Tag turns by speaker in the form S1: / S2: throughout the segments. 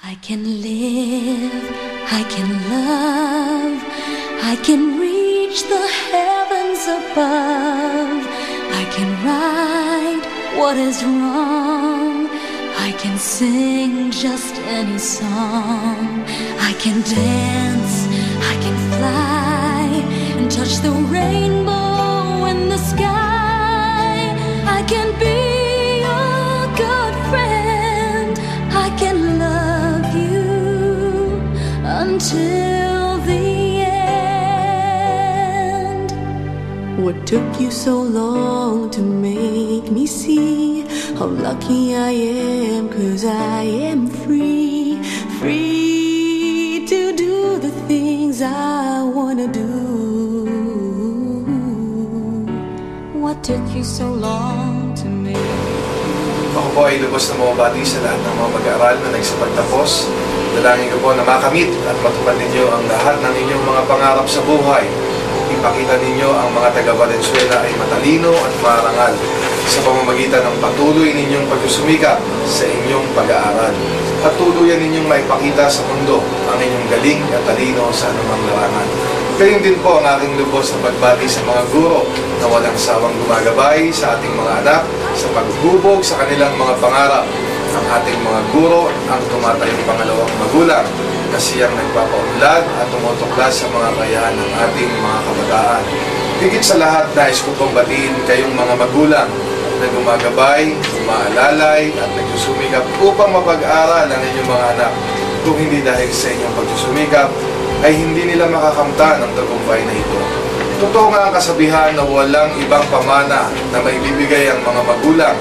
S1: I can live, I can love, I can reach the heavens above, I can right what is wrong, I can sing just any song, I can dance, I can fly, and touch the rainbow in the sky, I can be a good friend, I can love you until the end. What took you so long to make me see how lucky I am? 'Cause I am free, free to do the things I wanna do. What took you so long to make?
S2: Ako po ay lubos na mababati sa lahat ng mga mag-aaral na nagsapagtapos. Dalangin ko po na makamit at matupad ninyo ang lahat ng inyong mga pangarap sa buhay. Ipakita ninyo ang mga taga-Valenzuela ay matalino at marangal sa pamamagitan ng patuloy ninyong pagsusumikap sa inyong pag-aaral. At tuluyan ninyong maipakita sa mundo ang inyong galing at talino sa anumang larangan. Gayon din po ang aking lubos na pagbati sa mga guro na walang sawang gumagabay sa ating mga anak sa paghubog sa kanilang mga pangarap. Ang ating mga guro ang tumatayong pangalawang magulang na siyang nagpapaunlad at tumutuklas sa mga kayahan ng ating mga kabataan. Higit sa lahat, nais ko pong batiin kayong mga magulang na gumagabay, umaalalay at nagsusumikap upang mapag-aral ang inyong mga anak. Kung hindi dahil sa inyong pagsusumikap, ay hindi nila makakamtan ang tagumpay na ito. Totoo nga ang kasabihan na walang ibang pamana na maibibigay ang mga magulang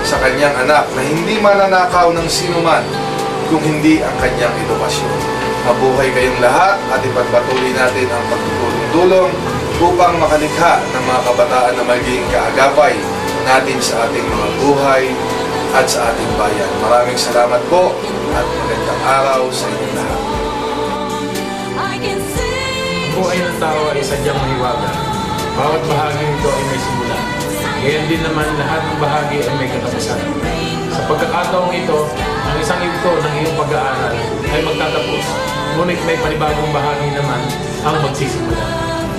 S2: sa kanyang anak na hindi mananakaw ng sinuman kung hindi ang kanyang edukasyon. Mabuhay kayong lahat at ipagpatuloy natin ang pagtutulong-tulong upang makalikha ng mga kabataan na maging kaagapay natin sa ating mga buhay at sa ating bayan. Maraming salamat po at magandang araw sa inyong lahat.
S3: Ang buhay ng tao ay sadyang mahiwaga. Bawat bahagi nito ay may simula. Gayon din naman lahat ng bahagi ay may katapusan. Sa pagkakataong ito, ang isang yugto ng iyong pag-aaral ay magtatapos. Ngunit may panibagong bahagi naman ang magsisimula.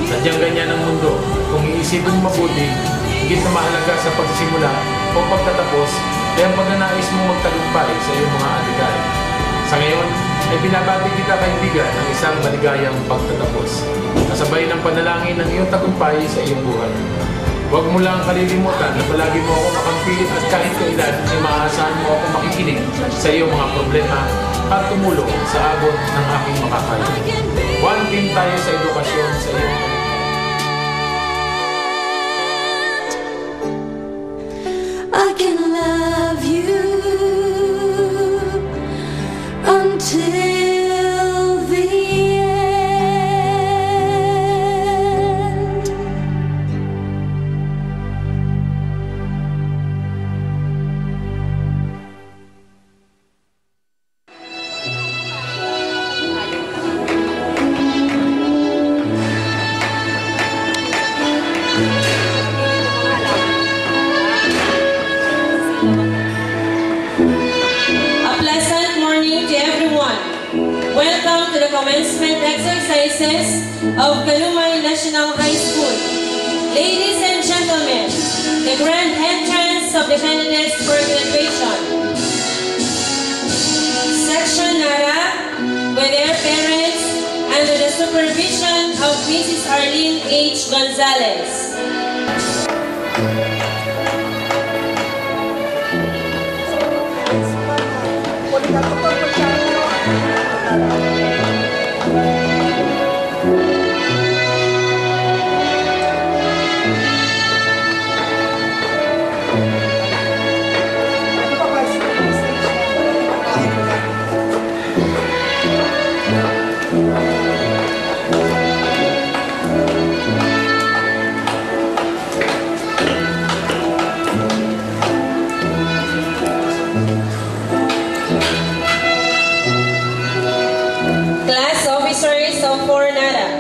S3: Sadyang ganyan ang mundo. Kung iisipin mo mabuti, higit na mahalaga sa pagsisimula o pagtatapos ay ang pagnanais mong magtagumpay sa iyong mga aligaya. Sa ngayon, ay binabati kita kaibigan ng isang maligayang pagtatapos. Kasabay ng panalangin ng iyong tagumpay sa iyong buhay. Huwag mo lang kalilimutan na palagi mo ako makampi at kahit kailan ay maaasahan mo ako makikinig sa iyong mga problema at tumulong sa abot ng aking makakaya. One team tayo sa edukasyon sa iyong
S1: I can love you until the end.
S4: Welcome to the commencement exercises of Kalumay National High School. Ladies and gentlemen, the grand entrance of the candidates for graduation. Section Nara, with their parents, under the supervision of Mrs. Arlene H. Gonzalez. Class officers of Nara.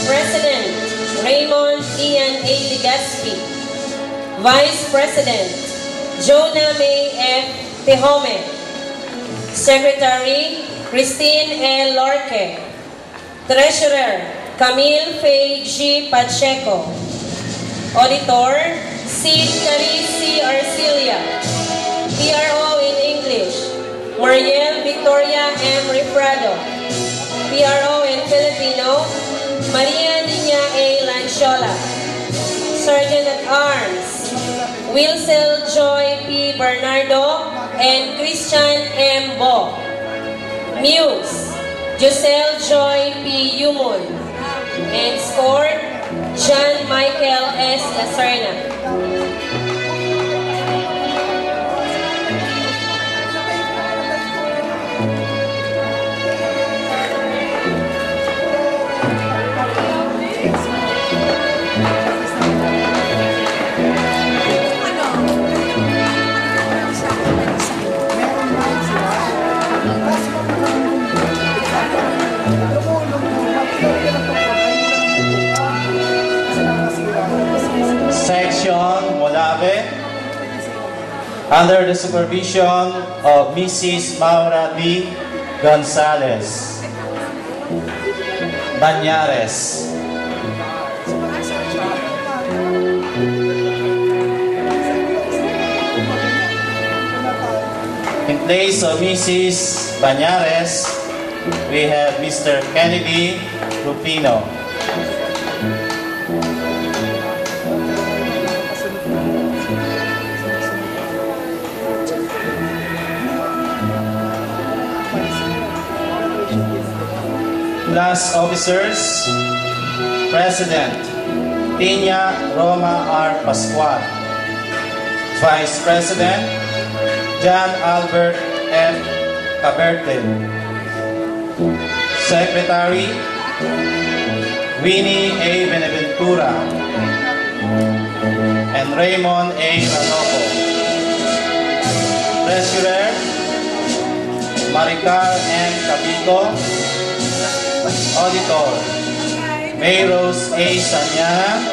S4: President Raymond Ian A. Ligaspi. Vice President Jonah May F. Pehome. Secretary, Christine L. Lorque. Treasurer, Camille Faye G. Pacheco. Auditor, Sid Carisi Arcilia. PRO in English, Mariel Victoria M. Refrado. PRO in Filipino, Maria Nina A. Lanciola. Sergeant at Arms, Wilsel Joy P. Bernardo and Christian M. Bo. Muse, Giselle Joy P. Yumon. And Scored, John Michael S. Lacerna.
S5: Section Molave, under the supervision of Mrs. Maura B. Gonzalez. Banyares. In place of Mrs. Banyares, we have Mr. Kennedy Rufino. Class officers, President Tina Roma R. Pascual, Vice President John Albert F. Caberte, Secretary Winnie A. Benaventura and Raymond A. Ranoco, Treasurer Maricar M. Capico, Auditor Mayrose A. Sanyana,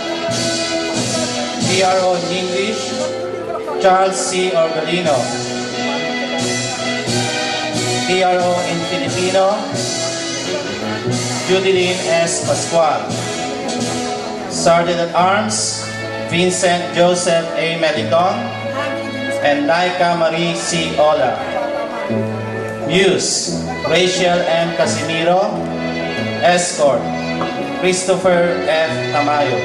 S5: PRO in English Charles C. Orgalino, PRO in Filipino Judilyn S. Pascual, Sergeant at Arms Vincent Joseph A. Mediton and Laika Marie C. Ola. Muse Rachel M. Casimiro. Escort Christopher F. Tamayo.